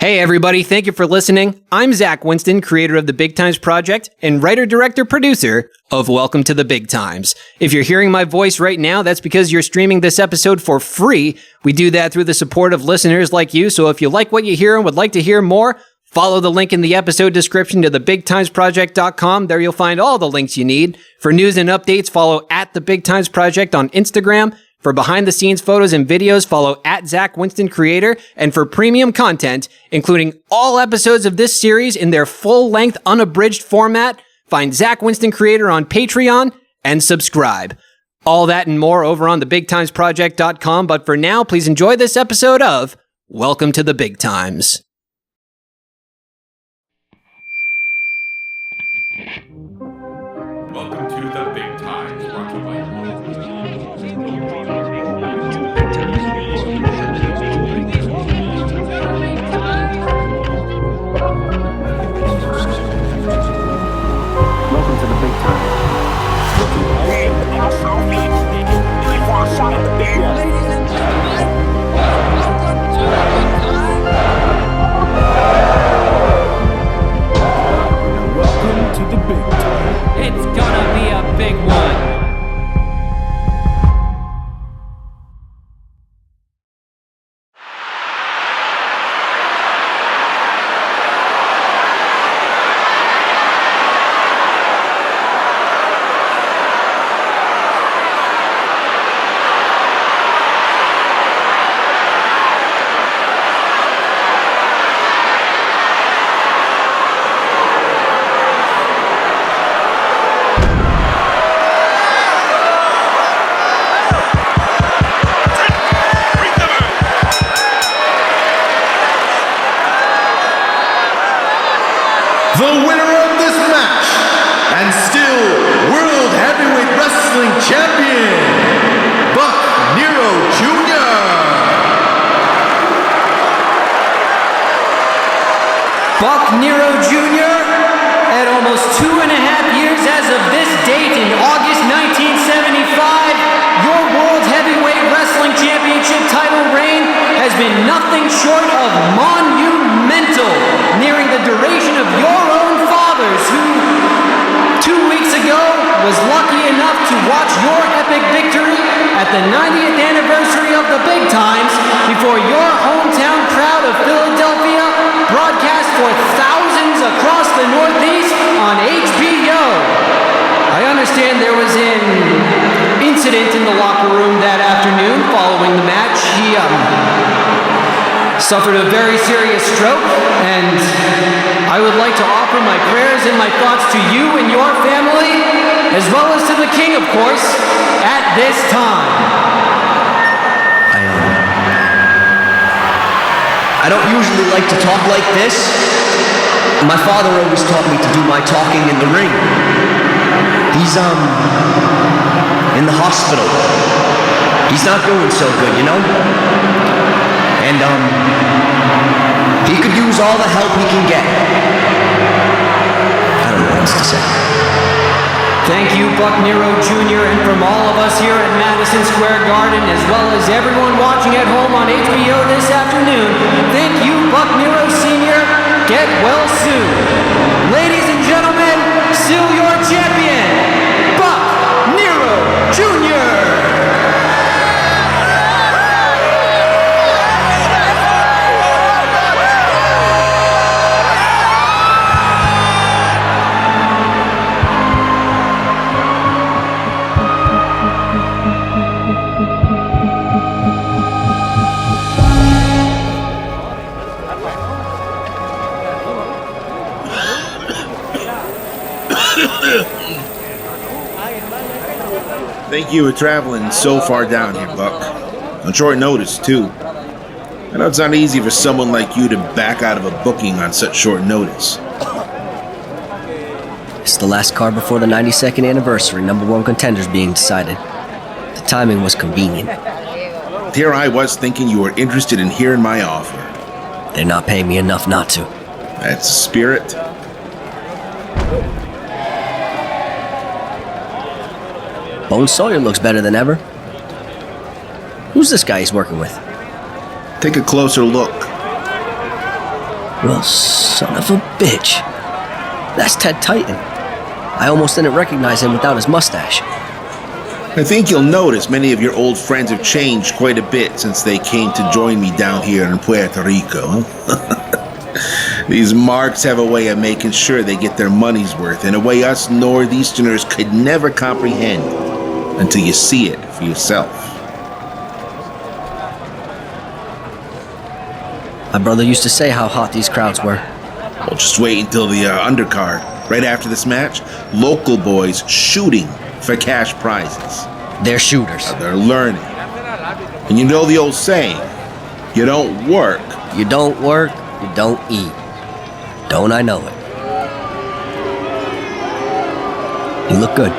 Hey everybody, thank you for listening. I'm Zach Winston, creator of the Big Times Project and writer, director, producer of Welcome to the Big Times. If you're hearing my voice right now, that's because you're streaming this episode for free. We do that through the support of listeners like you, so if you like what you hear and would like to hear more, follow the link in the episode description to thebigtimesproject.com. There you'll find all the links you need. For news and updates, follow at the Big Times Project on Instagram. For behind-the-scenes photos and videos, follow at Zach Winston Creator. And for premium content, including all episodes of this series in their full-length, unabridged format, find Zach Winston Creator on Patreon and subscribe. All that and more over on thebigtimesproject.com. But for now, please enjoy this episode of Welcome to the Big Times. Welcome to the Big Times, brought to you by Welcome to the Big Times. Welcome to the Big Time. It's gonna be a big one. The winner of this match, and still World Heavyweight Wrestling Champion, Buck Nero Jr. Buck Nero Jr., at almost 2.5 years as of this date in August 1975, your World Heavyweight Wrestling Championship title reign has been nothing short of monumental, nearing the duration of your own fathers, who 2 weeks ago was lucky enough to watch your epic victory at the 90th anniversary of the Big Times before your hometown crowd of Philadelphia, broadcast for thousands across the Northeast on HBO. I understand there was an incident in the locker room that afternoon following the match. He suffered a very serious stroke, and I would like to offer my prayers and my thoughts to you and your family, as well as to the king, of course, at this time. I don't usually like to talk like this. My father always taught me to do my talking in the ring. He's, in the hospital. He's not doing so good, you know? And, he could use all the help he can get. I don't know what else to say. Thank you, Buck Nero Jr., and from all of us here at Madison Square Garden, as well as everyone watching at home on HBO this afternoon, thank you, Buck Nero Sr. Get well soon. Ladies and gentlemen, still your champion, Buck Nero Jr. Thank you for traveling so far down here, Buck. On short notice, too. I know it's not easy for someone like you to back out of a booking on such short notice. It's the last card before the 92nd anniversary, #1 contenders being decided. The timing was convenient. Here I was thinking you were interested in hearing my offer. They're not paying me enough not to. That's the spirit. Bone Sawyer looks better than ever. Who's this guy he's working with? Take a closer look. Well, son of a bitch. That's Ted Titan. I almost didn't recognize him without his mustache. I think you'll notice many of your old friends have changed quite a bit since they came to join me down here in Puerto Rico. These marks have a way of making sure they get their money's worth in a way us Northeasterners could never comprehend until you see it for yourself. My brother used to say how hot these crowds were. Well, just wait until the undercard. Right after this match, local boys shooting for cash prizes. They're shooters. They're learning. And you know the old saying, you don't work. You don't work, you don't eat. Don't I know it? You look good.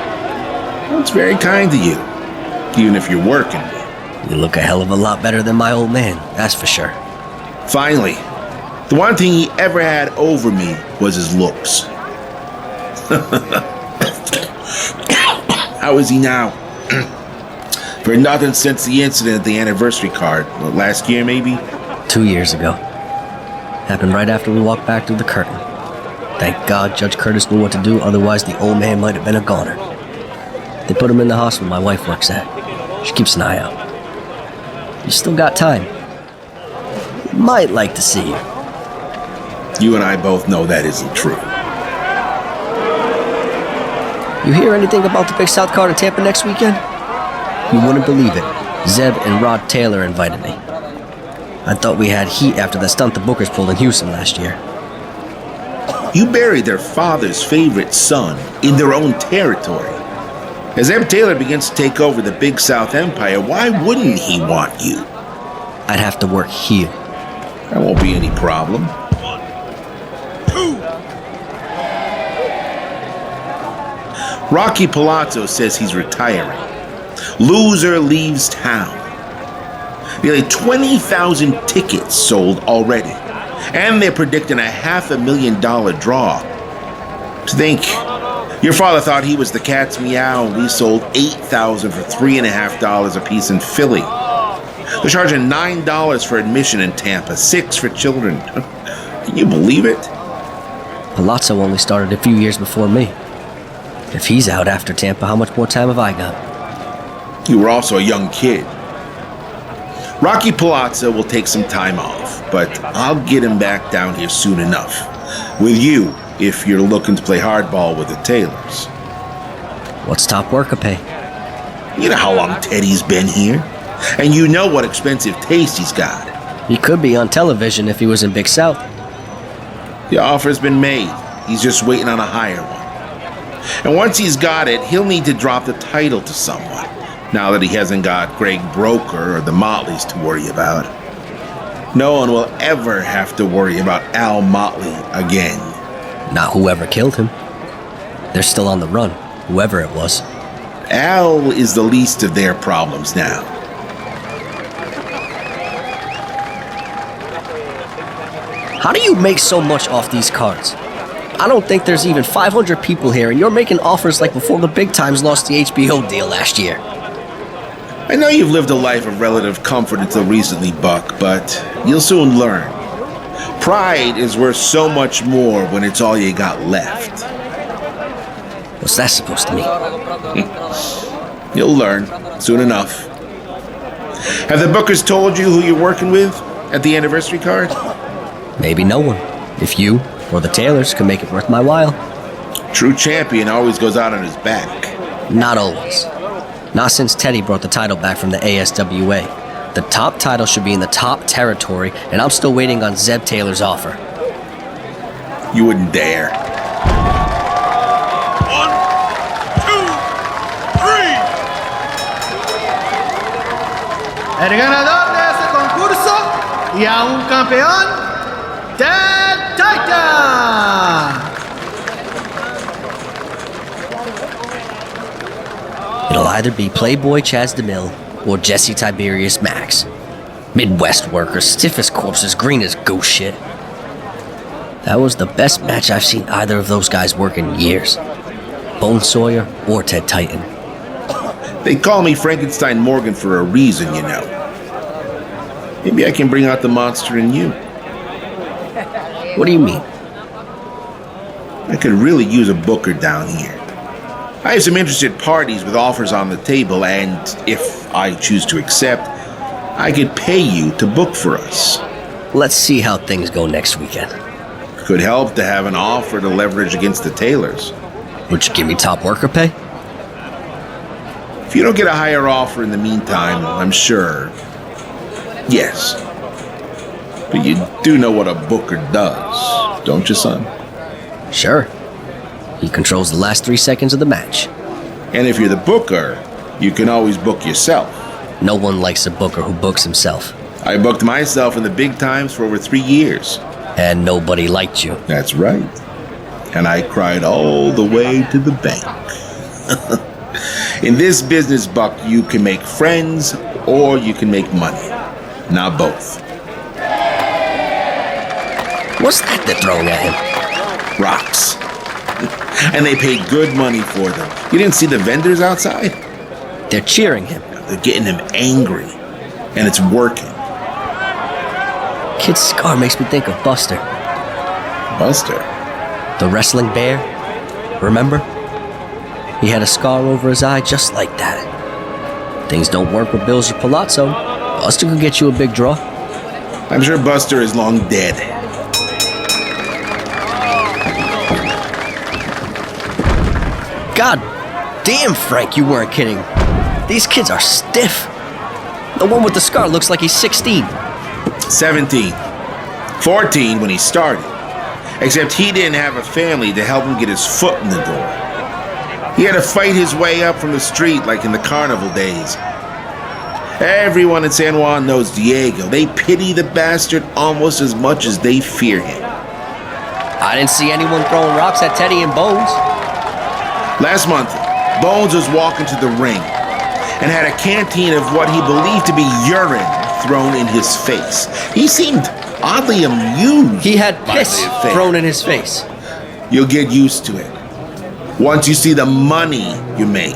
Well, it's very kind of you, even if you're working. You look a hell of a lot better than my old man, that's for sure. Finally, the one thing he ever had over me was his looks. How is he now? For nothing since the incident at the anniversary card. What, last year, maybe? 2 years ago. Happened right after we walked back through the curtain. Thank God Judge Curtis knew what to do, otherwise the old man might have been a goner. They put him in the hospital my wife works at. She keeps an eye out. You still got time. Might like to see you. You and I both know that isn't true. You hear anything about the Big South card in Tampa next weekend? You wouldn't believe it. Zeb and Rod Taylor invited me. I thought we had heat after the stunt the Bookers pulled in Houston last year. You buried their father's favorite son in their own territory. As Zeb Taylor begins to take over the Big South Empire, why wouldn't he want you? I'd have to work here. That won't be any problem. 1, 2. Rocky Palazzo says he's retiring. Loser leaves town. Nearly 20,000 tickets sold already. And they're predicting a $500,000 draw. To think, your father thought he was the cat's meow and we sold 8,000 for $3.50 a piece in Philly. They're charging $9 for admission in Tampa, $6 for children. Can you believe it? Palazzo only started a few years before me. If he's out after Tampa, how much more time have I got? You were also a young kid. Rocky Palazzo will take some time off, but I'll get him back down here soon enough. With you, if you're looking to play hardball with the Taylors. What's top worker pay? You know how long Teddy's been here? And you know what expensive taste he's got. He could be on television if he was in Big South. The offer's been made. He's just waiting on a higher one. And once he's got it, he'll need to drop the title to someone, now that he hasn't got Greg Broker or the Motleys to worry about. No one will ever have to worry about Al Motley again. Not whoever killed him. They're still on the run, whoever it was. Al is the least of their problems now. How do you make so much off these cards? I don't think there's even 500 people here, and you're making offers like before the Big Times lost the HBO deal last year. I know you've lived a life of relative comfort until recently, Buck, but you'll soon learn. Pride is worth so much more when it's all you got left. What's that supposed to mean? You'll learn soon enough. Have the Bookers told you who you're working with at the anniversary card? Maybe no one. If you or the Taylors can make it worth my while. True champion always goes out on his back. Not always. Not since Teddy brought the title back from the ASWA. The top title should be in the top territory, and I'm still waiting on Zeb Taylor's offer. You wouldn't dare. 1, 2, 3. El ganador de este concurso y a un campeón, Ted Titan. It'll either be Playboy Chaz DeMille or Jesse Tiberius Max. Midwest workers, stiff as corpses, green as ghost shit. That was the best match I've seen either of those guys work in years. Bone Sawyer or Ted Titan. They call me Frankenstein Morgan for a reason, you know. Maybe I can bring out the monster in you. What do you mean? I could really use a booker down here. I have some interested parties with offers on the table, and if I choose to accept, I could pay you to book for us. Let's see how things go next weekend. Could help to have an offer to leverage against the Taylors. Would you give me top worker pay? If you don't get a higher offer in the meantime, I'm sure. Yes. But you do know what a booker does, don't you, son? Sure. He controls the last 3 seconds of the match. And if you're the booker, you can always book yourself. No one likes a booker who books himself. I booked myself in the big times for over 3 years. And nobody liked you. That's right. And I cried all the way to the bank. In this business, Buck, you can make friends or you can make money. Not both. What's that they're throwing at him? Rocks. And they paid good money for them. You didn't see the vendors outside? They're cheering him. They're getting him angry. And it's working. Kid's scar makes me think of Buster. Buster? The wrestling bear. Remember? He had a scar over his eye just like that. Things don't work with Bills or Palazzo. Buster could get you a big draw. I'm sure Buster is long dead. God damn, Frank, you weren't kidding. These kids are stiff. The one with the scar looks like he's 16. 17. 14 when he started. Except he didn't have a family to help him get his foot in the door. He had to fight his way up from the street like in the carnival days. Everyone in San Juan knows Diego. They pity the bastard almost as much as they fear him. I didn't see anyone throwing rocks at Teddy and Bones. Last month, Bones was walking to the ring and had a canteen of what he believed to be urine thrown in his face. He seemed oddly amused. He had by piss the affair. thrown in his face. You'll get used to it once you see the money you make.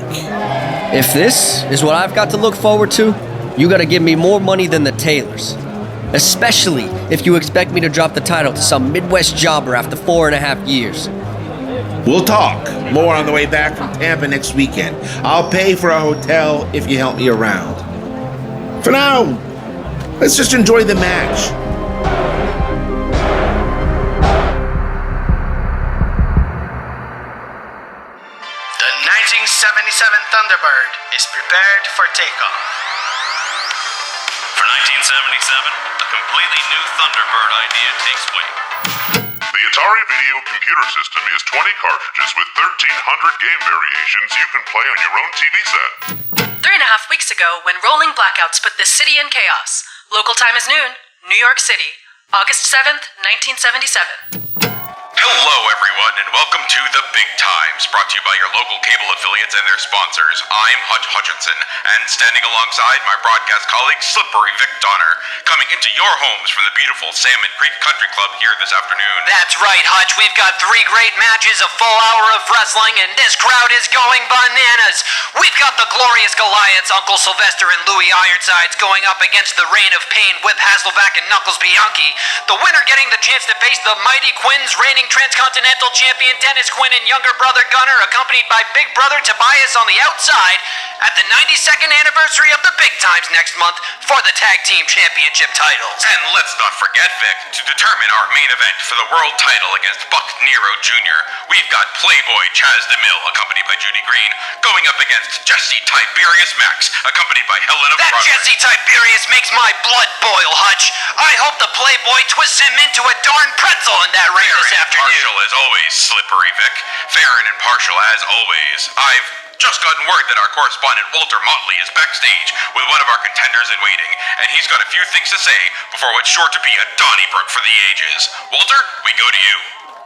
If this is what I've got to look forward to, you gotta give me more money than the Taylors. Especially if you expect me to drop the title to some Midwest jobber after 4.5 years. We'll talk more on the way back from Tampa next weekend. I'll pay for a hotel if you help me around. For now, let's just enjoy the match. The 1977 Thunderbird is prepared for takeoff. For 1977, a completely new Thunderbird idea takes wing. The Atari Video Computer System is 20 cartridges with 1,300 game variations you can play on your own TV set. 3.5 weeks ago, when rolling blackouts put the city in chaos. Local time is noon, New York City, August 7th, 1977. Hello, everyone, and welcome to The Big Times, brought to you by your local cable affiliates and their sponsors. I'm Hutch Hutchinson, and standing alongside my broadcast colleague, Slippery Vic Donner, coming into your homes from the beautiful Salmon Creek Country Club here this afternoon. That's right, Hutch. We've got 3 great matches, a full hour of wrestling, and this crowd is going bananas. We've got the glorious Goliaths, Uncle Sylvester and Louis Ironsides, going up against the Reign of Pain, Whip Hasselback and Knuckles Bianchi. The winner getting the chance to face the Mighty Quins, reigning Transcontinental Champion Dennis Quinn and younger brother Gunner, accompanied by big brother Tobias on the outside, at the 92nd anniversary of the Big Times next month for the Tag Team Championship titles. And let's not forget, Vic, to determine our main event for the world title against Buck Nero Jr., we've got Playboy Chaz DeMille, accompanied by Judy Green, going up against Jesse Tiberius Max, accompanied by Helena That Broadway. Jesse Tiberius makes my blood boil, Hutch. I hope the Playboy twists him into a darn pretzel in that ring Fair this and afternoon. impartial as always, Slippery Vic. Fair and impartial as always. I've just gotten word that our correspondent Walter Motley is backstage with one of our contenders in waiting, and he's got a few things to say before what's sure to be a Donnybrook for the ages. Walter, we go to you.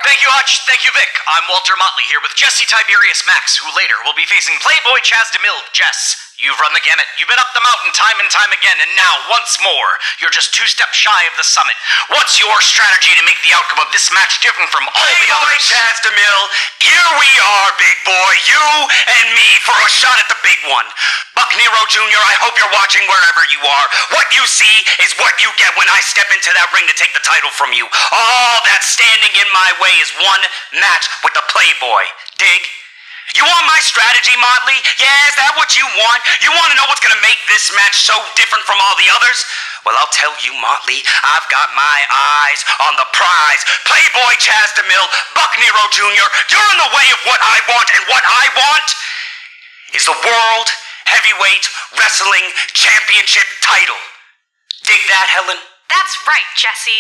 Thank you, Hutch. Thank you, Vic. I'm Walter Motley here with Jesse Tiberius Max, who later will be facing Playboy Chaz DeMille. Jess, you've run the gamut. You've been up the mountain time and time again, and now, once more, you're just 2 steps shy of the summit. What's your strategy to make the outcome of this match different from all the others? Chaz DeMille, here we are, big boy. You and me for a shot at the big one. Buck Nero Jr., I hope you're watching wherever you are. What you see is what you get when I step into that ring to take the title from you. All that's standing in my way is one match with the Playboy. Dig? You want my strategy, Motley? Yeah, is that what you want? You want to know what's going to make this match so different from all the others? Well, I'll tell you, Motley, I've got my eyes on the prize. Playboy Chaz DeMille, Buck Nero Jr., you're in the way of what I want, and what I want is the World Heavyweight Wrestling Championship title. Dig that, Helen? That's right, Jesse.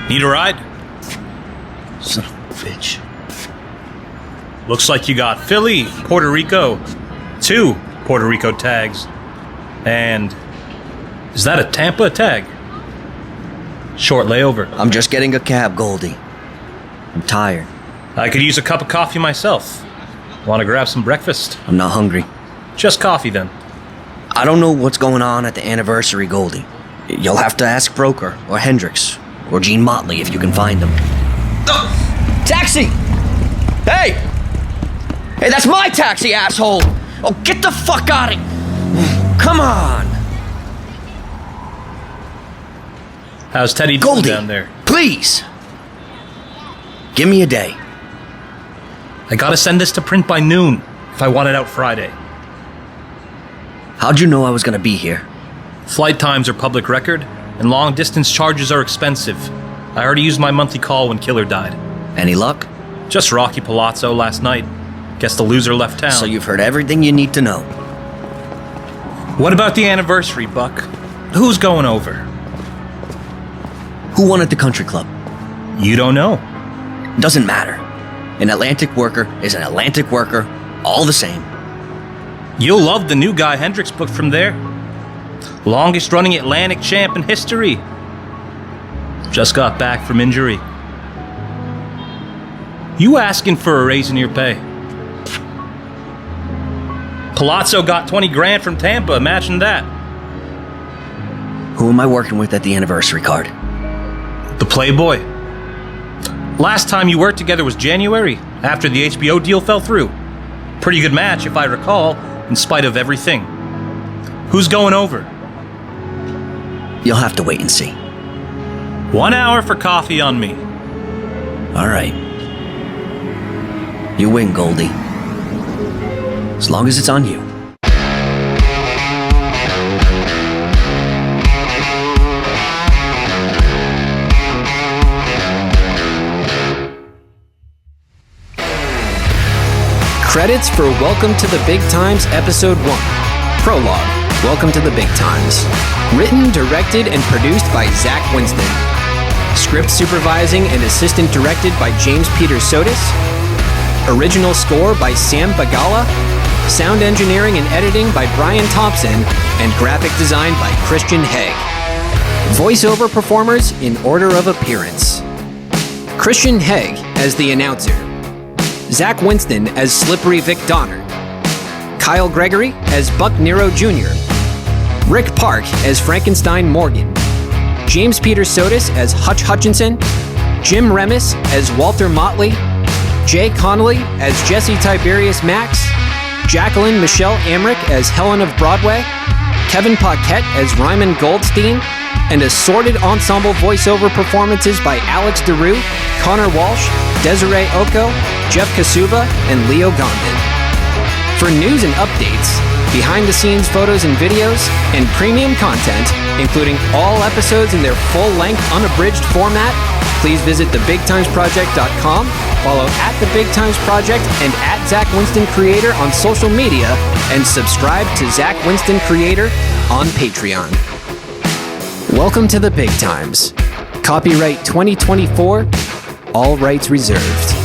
Need a ride? Son of a bitch. Looks like you got Philly, Puerto Rico, 2 Puerto Rico tags. And is that a Tampa tag? Short layover. I'm just getting a cab, Goldie. I'm tired. I could use a cup of coffee myself. Want to grab some breakfast? I'm not hungry. Just coffee then. I don't know what's going on at the anniversary, Goldie. You'll have to ask Broker or Hendricks or Gene Motley if you can find them. Oh, taxi! Hey! Hey, that's my taxi, asshole! Oh, get the fuck out of... Come on! How's Teddy doing Goldie, down there? Please! Give me a day. I gotta send this to print by noon if I want it out Friday. How'd you know I was gonna be here? Flight times are public record, and long-distance charges are expensive. I already used my monthly call when Killer died. Any luck? Just Rocky Palazzo last night. Guess the loser left town. So you've heard everything you need to know. What about the anniversary, Buck? Who's going over? Who won at the country club? You don't know. Doesn't matter. An Atlantic worker is an Atlantic worker, all the same. You'll love the new guy Hendricks booked from there. Longest running Atlantic champ in history. Just got back from injury. You asking for a raise in your pay? Palazzo got 20 grand from Tampa, imagine that. Who am I working with at the anniversary card? The Playboy. Last time you worked together was January, after the HBO deal fell through. Pretty good match, if I recall, in spite of everything. Who's going over? You'll have to wait and see. 1 hour for coffee on me. All right. You win, Goldie. As long as it's on you. Credits for Welcome to the Big Times Episode 1. Prologue, Welcome to the Big Times. Written, directed, and produced by Zach Winston. Script supervising and assistant directed by James Peter Sotis. Original score by Sam Bagala. Sound engineering and editing by Brian Thompson. And graphic design by Christian Haig. Voiceover performers in order of appearance. Christian Haig as the announcer. Zach Winston as Slippery Vic Donner. Kyle Gregory as Buck Nero Jr. Rick Park as Frankenstein Morgan. James Peter Sotis as Hutch Hutchinson. Jim Remis as Walter Motley. Jay Connolly as Jesse Tiberius Max. Jacqueline Michelle Amrick as Helen of Broadway. Kevin Paquette as Ryman Goldstein. And assorted ensemble voiceover performances by Alex DeRue, Connor Walsh, Desiree Oko, Jeff Kasuba, and Leo Gondon. For news and updates, behind-the-scenes photos and videos, and premium content, including all episodes in their full-length, unabridged format, please visit thebigtimesproject.com, follow @thebigtimesproject and @ZachWinstonCreator on social media, and subscribe to Zach Winston Creator on Patreon. Welcome to the Big Times. Copyright 2024, all rights reserved.